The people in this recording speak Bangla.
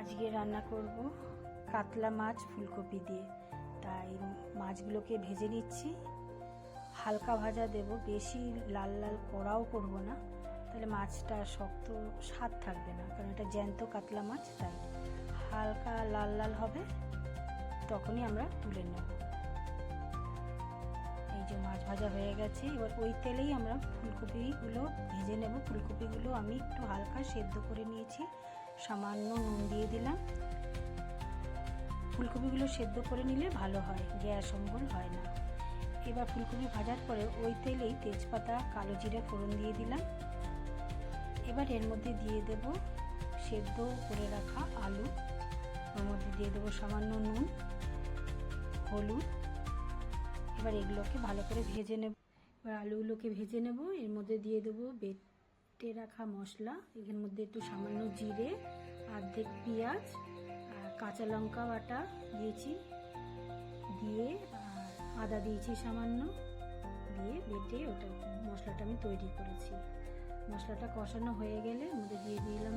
আজকে রান্না করব কাতলা মাছ ফুলকপি দিয়ে। তাই মাছগুলোকে ভেজে নিচ্ছি, হালকা ভাজা দেব, বেশি লাল লাল কড়াও করব না, তাহলে মাছটা শক্ত স্বাদ থাকবে না, কারণ এটা জ্যান্ত কাতলা মাছ। তাই হালকা লাল লাল হবে, তখনই আমরা তুলে নেব। এই যে মাছ ভাজা হয়ে গেছে, এবার ওই তেলেই আমরা ফুলকপিগুলো ভেজে নেব। ফুলকপিগুলো আমি একটু হালকা সেদ্ধ করে নিয়েছি, সামান্য নুন দিয়ে দিলাম। ফুলকপিগুলো সেদ্ধ করে নিলে ভালো হয়, গ্যাস অম্বল হয় না। এবার ফুলকপি ভাজার পরে ওই তেলেই তেজপাতা, কালো জিরা ফোড়ন দিয়ে দিলাম। এবার এর মধ্যে দিয়ে দেব সেদ্ধ করে রাখা আলু, ওর মধ্যে দিয়ে দেবো সামান্য নুন, হলুদ। এবার এগুলোকে ভালো করে ভেজে নেব। এবার আলুগুলোকে ভেজে নেব, এর মধ্যে দিয়ে দেবো বেটে রাখা মশলা। এর মধ্যে একটু সামান্য জিরে, অর্ধেক পেঁয়াজ আর কাঁচা লঙ্কা বাটা দিয়েছি, দিয়ে আদা দিয়েছি সামান্য, দিয়ে বেটে ওটা মশলাটা আমি তৈরি করেছি। মশলাটা কষানো হয়ে গেলে মধ্যে দিয়ে দিলাম